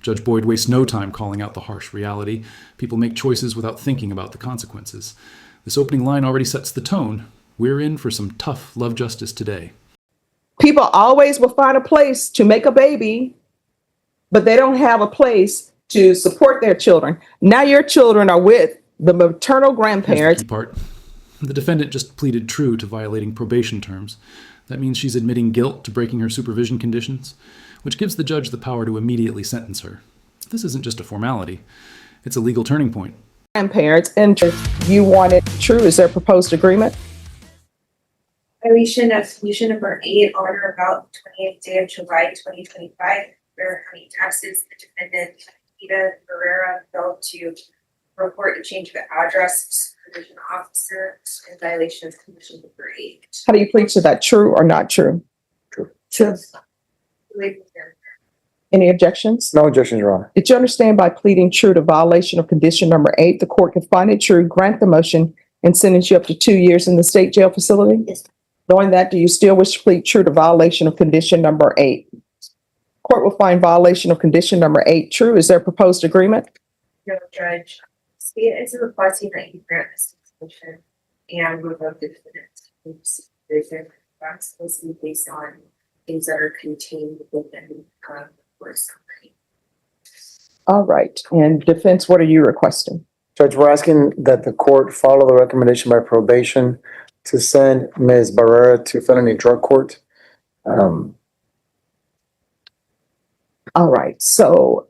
Judge Boyd wastes no time calling out the harsh reality. People make choices without thinking about the consequences. This opening line already sets the tone. We're in for some tough love justice today. People always will find a place to make a baby, but they don't have a place to support their children. Now your children are with the maternal grandparents. Here's the key part. The defendant just pleaded true to violating probation terms. That means she's admitting guilt to breaking her supervision conditions, which gives the judge the power to immediately sentence her. This isn't just a formality. It's a legal turning point. Grandparents, and you want it true. Is there a proposed agreement? Violation of condition number 8 on or about the 20th day of July 2025, where County Taxes, the defendant, Ida Barrera, failed to report a change of address to supervision officer in violation of condition number 8. How do you plead to that? True or not true? True. Any objections? No objections, Your Honor. Did you understand by pleading true to violation of condition number 8, the court can find it true, grant the motion, and sentence you up to 2 years in the state jail facility? Yes. Knowing that, do you still wish to plead true to violation of condition number 8? Court will find violation of condition number 8 true. Is there a proposed agreement? No, Judge. State is requesting that you grant this motion and revoke the defendant's supervision explicitly based on things that are contained within the course summary. All right. And defense, what are you requesting? Judge, we're asking that the court follow the recommendation by probation to send Ms. Barrera to felony drug court. All right. So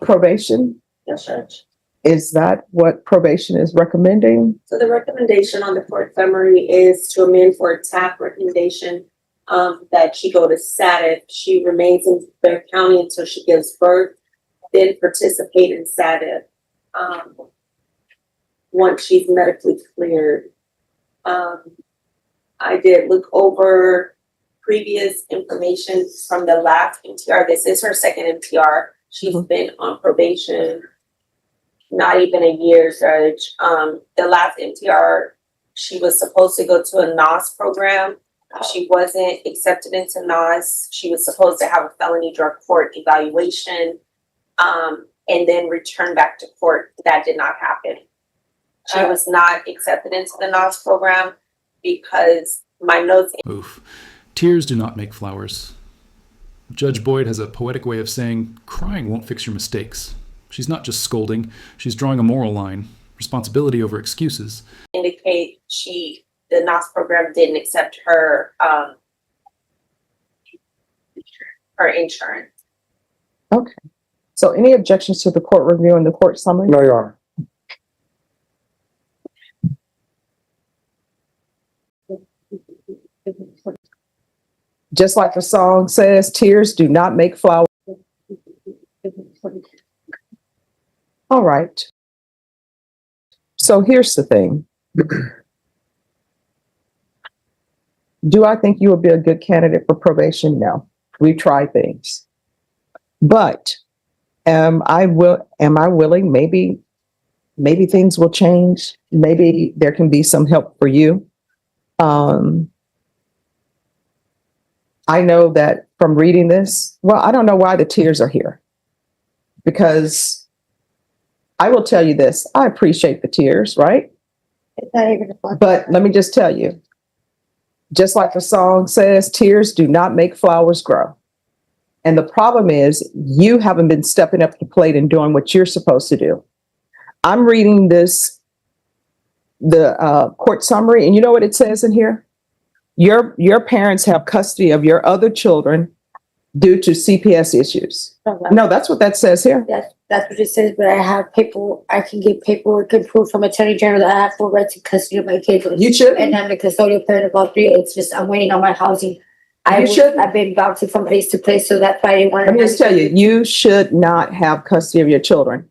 probation, Yes, Judge. is that what probation is recommending? So the recommendation on the court summary is to amend for a TAP recommendation that she go to SATIF. She remains in Bear County until she gives birth, then participate in SATIF once she's medically cleared. I did look over previous information from the last MTR. This is her second MTR. She's been on probation not even a year, Judge. The last MTR, she was supposed to go to a NOS program. She wasn't accepted into NOS. She was supposed to have a felony drug court evaluation and then return back to court. That did not happen. She was not accepted into the NOS program because my notes. Oof. Tears do not make flowers. Judge Boyd has a poetic way of saying, crying won't fix your mistakes. She's not just scolding, she's drawing a moral line. Responsibility over excuses. Indicate the NOS program didn't accept her insurance. Okay. So any objections to the court reviewing the court summary? No, Your Honor. Just like the song says, tears do not make flowers. All right. So here's the thing. Do I think you would be a good candidate for probation? No. We've tried things. But am I willing? Maybe things will change. Maybe there can be some help for you. I know that from reading this, well, I don't know why the tears are here. Because I will tell you this, I appreciate the tears, right? It's not even a But let me just tell you, just like the song says, tears do not make flowers grow. And the problem is you haven't been stepping up to the plate and doing what you're supposed to do. I'm reading the court summary, and you know what it says in here? Your parents have custody of your other children due to CPS issues. No, that's what that says here. That's what it says, but I have I can get paperwork and proof from Attorney General that I have full rights to custody of my kids. You should. And I'm the custodial parent of all three. It's just, I'm waiting on my housing. You should. I've been bouncing from place to place, so that's why I didn't want to. Let me just tell you, you should not have custody of your children.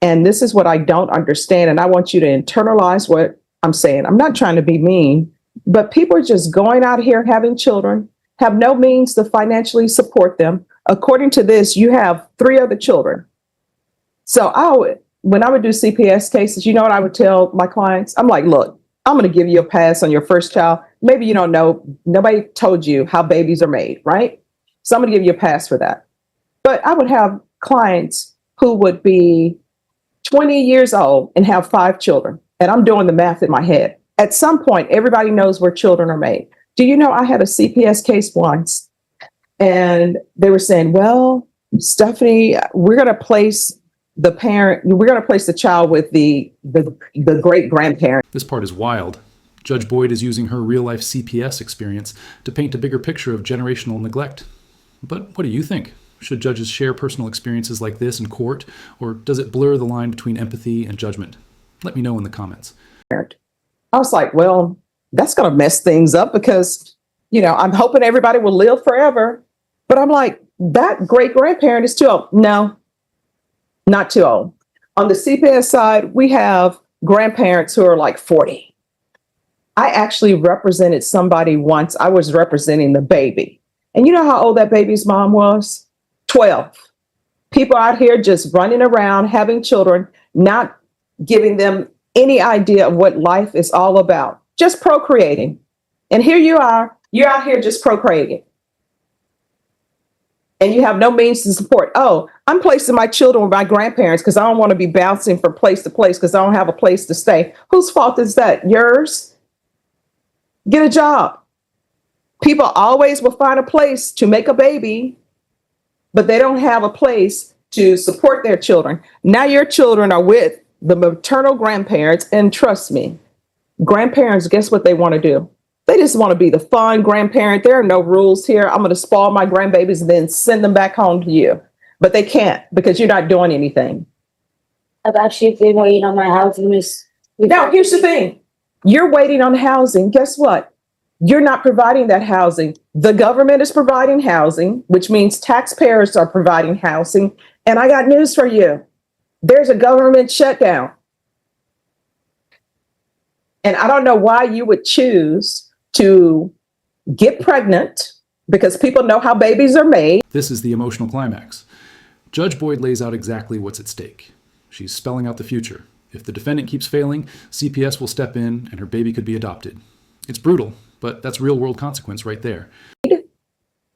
And this is what I don't understand. And I want you to internalize what I'm saying. I'm not trying to be mean, but people are just going out here having children, have no means to financially support them. According to this, you have 3 other children. So when I would do CPS cases, you know what I would tell my clients? I'm like, look, I'm going to give you a pass on your first child. Maybe you don't know, nobody told you how babies are made, right? So I'm going to give you a pass for that. But I would have clients who would be 20 years old and have 5 children. And I'm doing the math in my head. At some point, everybody knows where children are made. Do you know I had a CPS case once and they were saying, well, Stephanie, we're going to place the child with the great grandparent. This part is wild. Judge Boyd is using her real-life CPS experience to paint a bigger picture of generational neglect. But what do you think? Should judges share personal experiences like this in court, or does it blur the line between empathy and judgment? Let me know in the comments. I was like, well, that's going to mess things up because, I'm hoping everybody will live forever. But I'm like, that great grandparent is too old. No, not too old. On the CPS side, we have grandparents who are like 40. I actually represented somebody once. I was representing the baby. And you know how old that baby's mom was? 12. People out here just running around, having children, not giving them any idea of what life is all about, just procreating. And here you are, you're out here just procreating. And you have no means to support. Oh, I'm placing my children with my grandparents because I don't want to be bouncing from place to place because I don't have a place to stay. Whose fault is that? Yours? Get a job. People always will find a place to make a baby, but they don't have a place to support their children. Now your children are with the maternal grandparents, and trust me, grandparents, guess what they want to do? They just want to be the fun grandparent. There are no rules here. I'm going to spoil my grandbabies and then send them back home to you. But they can't because you're not doing anything. I've actually been waiting on my housing, Miss. Now, here's the thing. You're waiting on housing. Guess what? You're not providing that housing. The government is providing housing, which means taxpayers are providing housing. And I got news for you. There's a government shutdown. And I don't know why you would choose to get pregnant because people know how babies are made. This is the emotional climax. Judge Boyd lays out exactly what's at stake. She's spelling out the future. If the defendant keeps failing, CPS will step in and her baby could be adopted. It's brutal, but that's real-world consequence right there.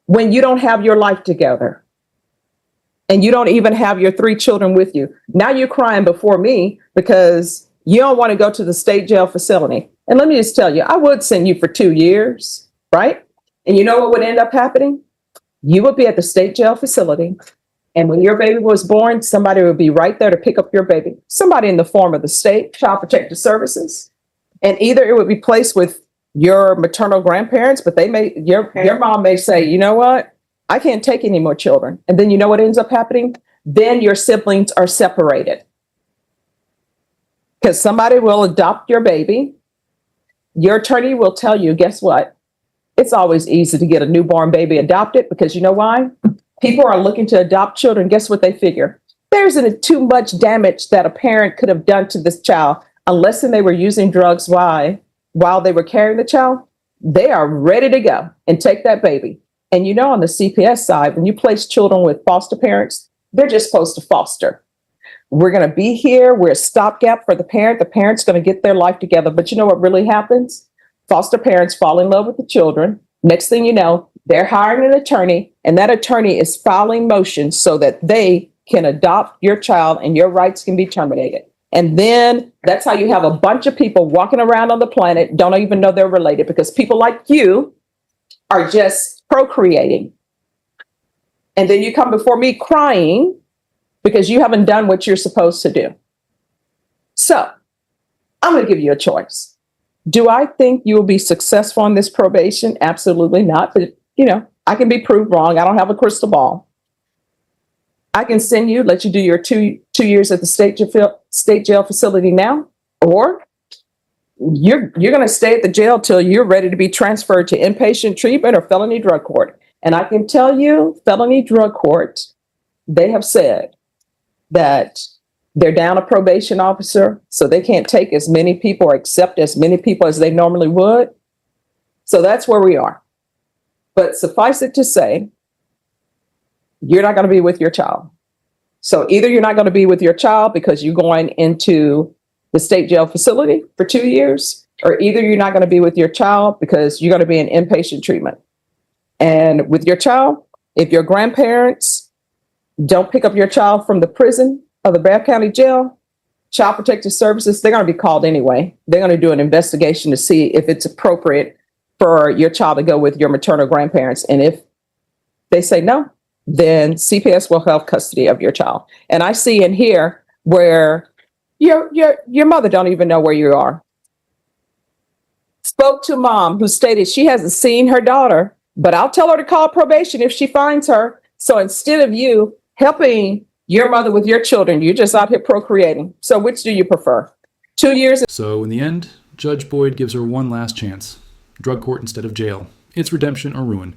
When you don't have your life together and you don't even have your 3 children with you, now you're crying before me because you don't want to go to the state jail facility. And let me just tell you, I would send you for 2 years, right? And you know what would end up happening? You would be at the state jail facility. And when your baby was born, somebody would be right there to pick up your baby. Somebody in the form of the state, Child Protective Services. And either it would be placed with your maternal grandparents, but your mom may say, you know what? I can't take any more children. And then you know what ends up happening? Then your siblings are separated. Because somebody will adopt your baby. Your attorney will tell you, guess what? It's always easy to get a newborn baby adopted because you know why? People are looking to adopt children. Guess what they figure? There isn't too much damage that a parent could have done to this child unless they were using drugs while they were carrying the child. They are ready to go and take that baby. And you know, on the CPS side, when you place children with foster parents, they're just supposed to foster. We're going to be here. We're a stopgap for the parent. The parent's going to get their life together. But you know what really happens? Foster parents fall in love with the children. Next thing you know, they're hiring an attorney, and that attorney is filing motions so that they can adopt your child and your rights can be terminated. And then that's how you have a bunch of people walking around on the planet, don't even know they're related because people like you are just procreating. And then you come before me crying because you haven't done what you're supposed to do. So I'm going to give you a choice. Do I think you will be successful on this probation? Absolutely not. But, I can be proved wrong. I don't have a crystal ball. I can send you, let you do your two years at the state jail facility now, or you're going to stay at the jail till you're ready to be transferred to inpatient treatment or felony drug court. And I can tell you, felony drug court, they have said that they're down a probation officer, so they can't take as many people or accept as many people as they normally would. So that's where we are. But suffice it to say, you're not going to be with your child. So either you're not going to be with your child because you're going into the state jail facility for 2 years, or either you're not going to be with your child because you're going to be in inpatient treatment. And with your child, if your grandparents don't pick up your child from the prison or the Bath County Jail, Child Protective Services, they're going to be called anyway. They're going to do an investigation to see if it's appropriate for your child to go with your maternal grandparents. And if they say no, then CPS will have custody of your child. And I see in here where your mother don't even know where you are. Spoke to mom who stated she hasn't seen her daughter, but I'll tell her to call probation if she finds her. So instead of you helping your mother with your children, you're just out here procreating. So which do you prefer? 2 years? So in the end, Judge Boyd gives her one last chance. Drug court instead of jail. It's redemption or ruin.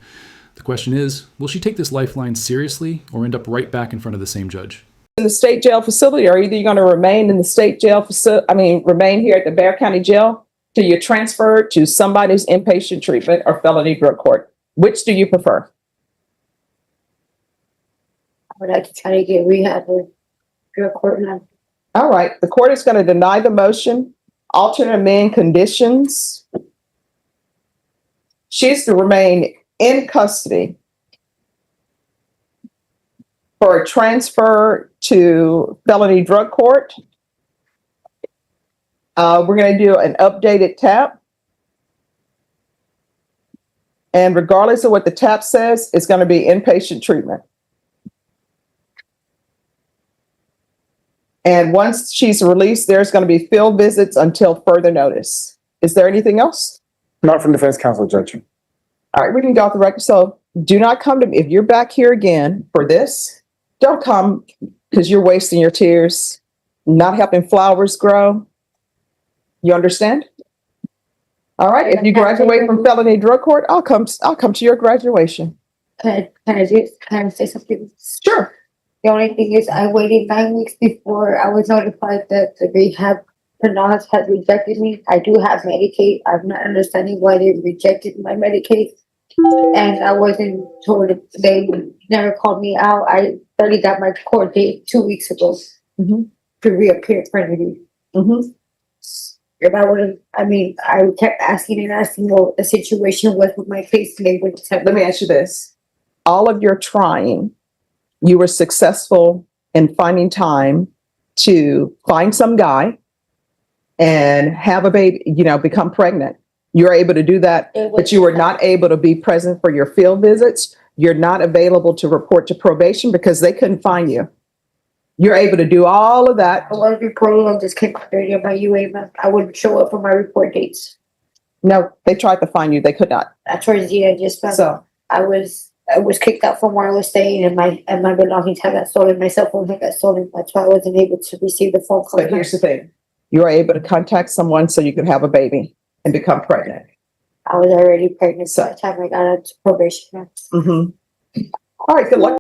The question is, will she take this lifeline seriously or end up right back in front of the same judge? In the state jail facility, or either you're going to remain in the state jail facility, remain here at the Bear County Jail till you're transferred to somebody's inpatient treatment or felony drug court. Which do you prefer? I would like to try to get rehab or drug court now. All right, the court is going to deny the motion, alternate amend conditions. She's to remain in custody for a transfer to felony drug court. We're going to do an updated TAP. And regardless of what the TAP says, it's going to be inpatient treatment. And once she's released, there's going to be field visits until further notice. Is there anything else? Not from defense counsel, Judge. All right, we can go off the record. So do not come to me. If you're back here again for this, don't come because you're wasting your tears, not helping flowers grow. You understand? All right. If you graduate from felony drug court, I'll come to your graduation. Can I say something? Sure. The only thing is I waited 9 weeks before I was notified that the rehab nurse had rejected me. I do have Medicaid. I'm not understanding why they rejected my Medicaid. And I wasn't told, they never called me out. I already got my court date 2 weeks ago to reappear for interview. If I would have, I kept asking and asking what the situation was with my case. And they would tell Let me ask you this. All of your trying, you were successful in finding time to find some guy and have a baby, become pregnant. You're able to do that, but you were not able to be present for your field visits. You're not available to report to probation because they couldn't find you. You're able to do all of that. I was reporting on this case by UA. I would show up for my report dates. No, they tried to find you. They could not. That's where I just found out. I was kicked out from where I was staying, and my belongings had got stolen. My cell phone had got stolen. That's why I wasn't able to receive the phone call. But here's the thing. You were able to contact someone so you could have a baby and become pregnant. I was already pregnant by the time I got out to probation. All right, good luck.